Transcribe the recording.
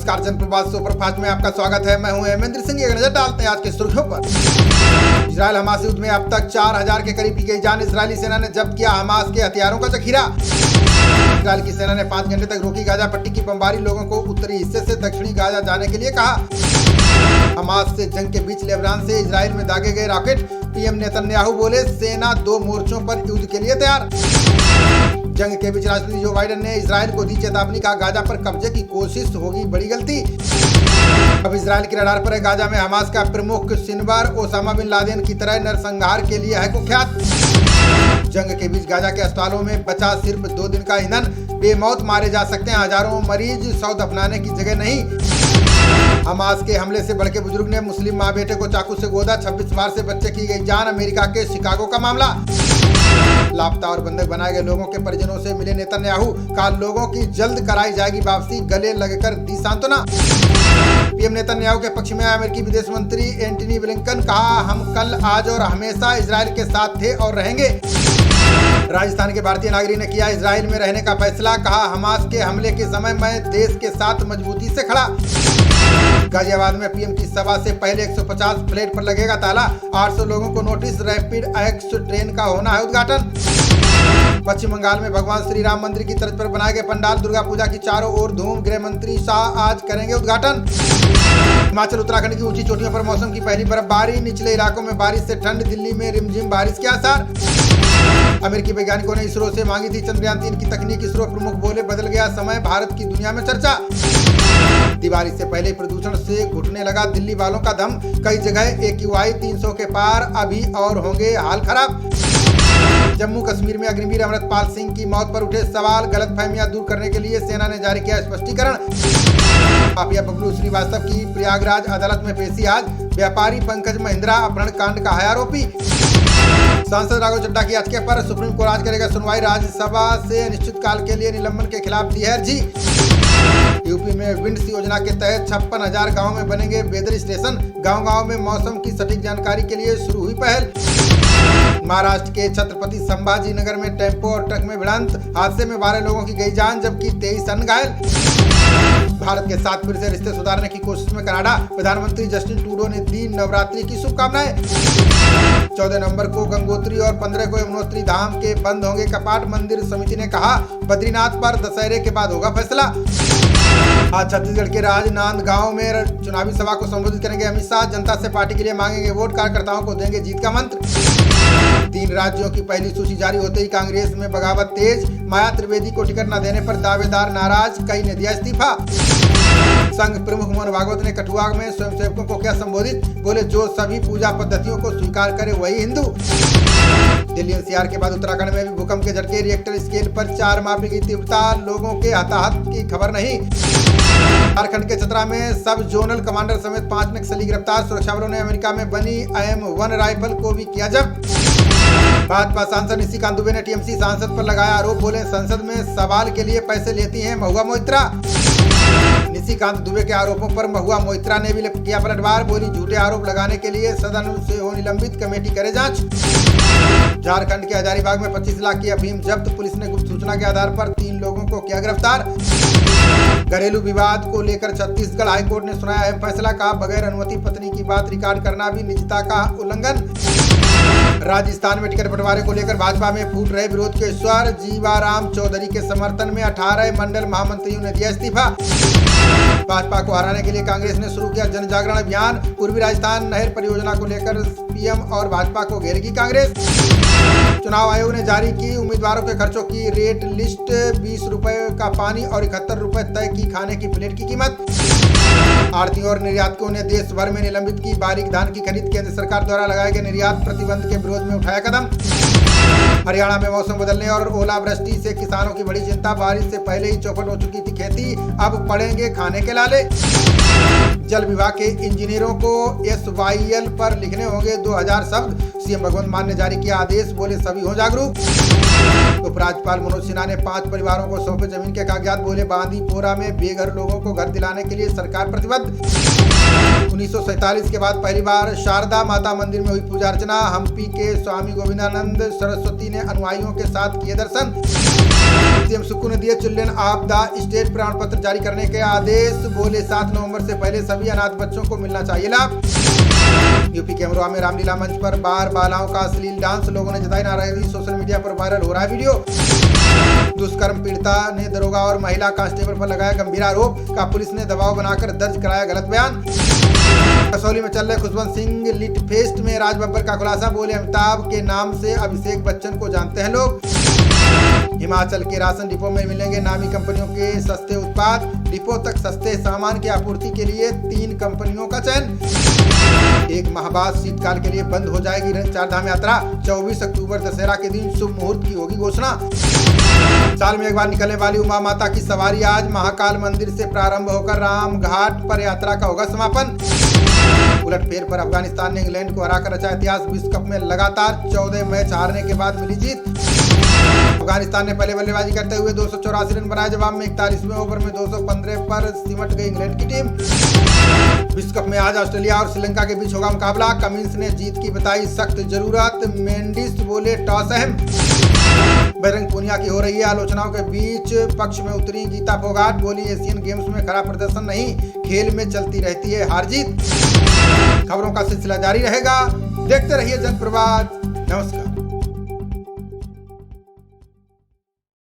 नमस्कार, जनप्रवास सुपरफास्ट में आपका स्वागत है। मैं हूं हेमेंद्र सिंह। एक नजर डालते हैं आज के सुर्खियों पर। इजरायल हमास युद्ध में अब तक 4000 के करीब की गई जान। इजरायली सेना ने जब्त किया हमास के हथियारों का जखीरा। इजरायल की सेना ने 5 घंटे तक रोकी गाजा पट्टी की बमबारी। लोगों को उत्तरी हिस्से से दक्षिणी गाजा जाने के लिए कहा। हमास से जंग के बीच लेबनान से इजरायल में दागे गए रॉकेट। पीएम नेतन्याहू बोले, सेना 2 मोर्चों पर युद्ध के लिए तैयार। जंग के बीच राष्ट्रपति जो बाइडेन ने इजरायल को दी चेतावनी, कहा गाजा पर कब्जे की कोशिश होगी बड़ी गलती। अब इजरायल के रडार पर है गाजा में हमास का प्रमुख सिनवर। ओसामा बिन लादेन की तरह नरसंहार के लिए है कुख्यात। जंग के बीच गाजा के अस्पतालों में बचा सिर्फ 2 दिन का ईंधन। बेमौत मारे जा सकते हैं हजारों मरीज, सौद अपनाने की जगह नहीं। हमास के हमले से भड़के बुजुर्ग ने मुस्लिम मां बेटे को चाकू से गोदा। 26 बार से बच्चे की गई जान। अमेरिका के शिकागो का मामला। लापता और बंधक बनाए गए लोगों के परिजनों से मिले नेतन्याहू, कहा लोगों की जल्द कराई जाएगी वापसी। गले लगकर दी सांत्वना। पीएम नेतन्याहू के पक्ष में अमेरिकी विदेश मंत्री एंटनी ब्लिंकन, कहा हम कल, आज और हमेशा इजरायल के साथ थे और रहेंगे। राजस्थान के भारतीय नागरिक ने किया इजरायल में रहने का फैसला। कहा हमास के हमले के समय मैं देश के साथ मजबूती से खड़ा। गाजियाबाद में पीएम की सभा से पहले 150 फ्लैट पर लगेगा ताला। 800 लोगों को नोटिस। रैपिड एक्स ट्रेन का होना है उद्घाटन। पश्चिम बंगाल में भगवान श्री राम मंदिर की तर्ज पर बनाए गए पंडाल। दुर्गा पूजा की चारों ओर धूम। गृह मंत्री शाह आज करेंगे उद्घाटन। हिमाचल उत्तराखंड की ऊंची चोटियों पर मौसम की पहली बर्फबारी। निचले इलाकों में बारिश से ठंड। दिल्ली में रिमझिम बारिश के आसार। अमेरिकी वैज्ञानिकों ने इसरो से मांगी थी चंद्रयान 3 की तकनीक। इसरो प्रमुख बोले, बदल गया समय, भारत की दुनिया में चर्चा। दिवाली से पहले प्रदूषण से घुटने लगा दिल्ली वालों का दम। कई जगह AQI 300 के पार। अभी और होंगे हाल खराब। जम्मू कश्मीर में अग्निवीर अमृतपाल सिंह की मौत पर उठे सवाल। गलतफहमियां दूर करने के लिए सेना ने जारी किया स्पष्टीकरण। माफिया बबलू श्रीवास्तव की प्रयागराज अदालत में पेशी आज। व्यापारी पंकज महिंद्रा अपहरण कांड का है आरोपी। सांसद राघव चड्ढा की याचिका पर सुप्रीम कोर्ट आज करेगा सुनवाई। राज्यसभा से अनिश्चितकाल के लिए निलंबन के खिलाफ दी है अर्जी। यूपी में विंड्स योजना के तहत 56,000 गाँव में बनेंगे वेदर स्टेशन। गांव-गांव में मौसम की सटीक जानकारी के लिए शुरू हुई पहल। महाराष्ट्र के छत्रपति संभाजी नगर में टेम्पो और ट्रक में भिड़ंत। हादसे में 12 लोगों की गई जान, जबकि 23 अन्य घायल। भारत के साथ फिर से रिश्ते सुधारने की कोशिश में कनाडा। प्रधानमंत्री जस्टिन ट्रूडो ने दी नवरात्रि की शुभकामनाएं। 14 नवंबर को गंगोत्री और 15 को यमुनोत्री धाम के बंद होंगे कपाट। मंदिर समिति ने कहा बद्रीनाथ पर दशहरे के बाद होगा फैसला। आज छत्तीसगढ़ के राजनांदगांव में चुनावी सभा को संबोधित करेंगे अमित शाह। जनता से पार्टी के लिए मांगेंगे वोट। कार्यकर्ताओं को देंगे जीत का मंत्र। 3 राज्यों की पहली सूची जारी होते ही कांग्रेस में बगावत तेज। माया त्रिवेदी को टिकट न देने पर दावेदार नाराज। कई ने दिया इस्तीफा। संघ प्रमुख मोहन भागवत ने कठुआ में स्वयंसेवकों को किया संबोधित। बोले, जो सभी पूजा पद्धतियों को स्वीकार करे वही हिंदू। दिल्ली NCR के बाद उत्तराखंड में भी भूकंप के झटके। रिएक्टर स्केल पर 4 मापी गई तीव्रता। लोगों के हताहत की खबर नहीं। झारखंड के चतरा में सब जोनल कमांडर समेत 5 नक्सली गिरफ्तार। सुरक्षा बलों ने अमेरिका में बनी AM-1 राइफल को भी किया जब्त। भाजपा सांसद निशिकांत दुबे ने TMC सांसद पर लगाया आरोप। बोले, संसद में सवाल के लिए पैसे लेती हैं महुआ मोइत्रा। निशिकांत दुबे के आरोपों पर महुआ मोइत्रा ने भी किया पलटवार। बोली, झूठे आरोप लगाने के लिए सदन से हो निलंबित, कमेटी करे जांच। झारखंड के हजारीबाग में 25 लाख की अफीम जब्त। पुलिस ने गुप्त सूचना के आधार पर 3 लोगों को किया गिरफ्तार। घरेलू विवाद को लेकर छत्तीसगढ़ हाईकोर्ट ने सुनाया है फैसला। कहा बगैर अनुमति पत्नी की बात रिकॉर्ड करना भी निजता का उल्लंघन। राजस्थान में टिकट बंटवारे को लेकर भाजपा में फूट रहे विरोध के स्वर। जीवाराम चौधरी के समर्थन में 18 मंडल महामंत्रियों ने दिया इस्तीफा। भाजपा को हराने के लिए कांग्रेस ने शुरू किया जन जागरण अभियान। पूर्वी राजस्थान नहर परियोजना को लेकर पीएम और भाजपा को घेरेगी कांग्रेस। चुनाव आयोग ने जारी की उम्मीदवारों के खर्चों की रेट लिस्ट। 20 रुपए का पानी और 71 रुपए तय की खाने की प्लेट की कीमत। आढ़तियों और निर्यातकों ने देश भर में निलंबित की बारीक धान की खरीद। केंद्र सरकार द्वारा लगाए गए निर्यात प्रतिबंध के विरोध में उठाया कदम। हरियाणा में मौसम बदलने और ओलावृष्टि से किसानों की बड़ी चिंता। बारिश से पहले ही चौपट हो चुकी थी खेती, अब पड़ेंगे खाने के लाले। जल विभाग के इंजीनियरों को SYL पर लिखने होंगे 2000 शब्द। सीएम भगवंत मान ने जारी किया आदेश। बोले, सभी हो जागरूक। उपराज्यपाल मनोज सिन्हा ने 5 परिवारों को सौंपे जमीन के कागजात। बोले, बांदीपोरा में बेघर लोगों को घर दिलाने के लिए सरकार प्रतिबद्ध। 1947 के बाद पहली बार शारदा माता मंदिर में हुई पूजा अर्चना। हम्पी के स्वामी गोविंदानंद सरस्वती ने अनुयायियों के साथ किए दर्शन। सीएम सुक्कू ने दिए चिल्ड्रन ऑफ द स्टेट प्रमाण पत्र जारी करने के आदेश। बोले 7 नवंबर से पहले सभी अनाथ बच्चों को मिलना चाहिए लाभ। यूपी के अमरोहा में रामलीला मंच पर बार बालाओं का अश्लील डांस, लोगों ने जताई नाराजगी। सोशल मीडिया पर वायरल हो रहा है वीडियो। दुष्कर्म पीड़िता ने दरोगा और महिला कांस्टेबल पर लगाया गंभीर आरोप का पुलिस ने दबाव बनाकर दर्ज कराया गलत बयान। कसौली में चल रहे खुशवंत सिंह लिट फेस्ट में राज बब्बर का खुलासा। बोले अमिताभ के नाम से अभिषेक बच्चन को जानते हैं लोग। हिमाचल के राशन डिपो में मिलेंगे नामी कंपनियों के सस्ते उत्पाद। डिपो तक सस्ते सामान की आपूर्ति के लिए 3 कंपनियों का चयन। 1 माह बाद शीतकाल के लिए बंद हो जाएगी चारधाम यात्रा। 24 अक्टूबर दशहरा के दिन शुभ मुहूर्त की होगी घोषणा। साल में एक बार निकलने वाली उमा माता की सवारी आज महाकाल मंदिर से प्रारंभ होकर राम घाट पर यात्रा का होगा समापन। उलटफेर पर अफगानिस्तान ने इंग्लैंड को हराकर रचा इतिहास। विश्व कप में लगातार 14 मैच हारने के बाद मिली जीत। अफगानिस्तान ने पहले बल्लेबाजी करते हुए 284 रन बनाए। जवाब में 41वें ओवर में 215 पर सिमट गई इंग्लैंड की टीम। विश्व कप में आज ऑस्ट्रेलिया और श्रीलंका के बीच होगा मुकाबला। कमिंस ने जीत की बताई सख्त जरूरत। मेंडिस बोले टॉस अहम। बजरंग पूनिया की हो रही है आलोचनाओं के बीच पक्ष में उतरी गीता फोगाट। बोली एशियन गेम्स में खराब प्रदर्शन नहीं, खेल में चलती रहती है हार जीत। खबरों का सिलसिला जारी रहेगा, देखते रहिए जनप्रवाद। नमस्कार।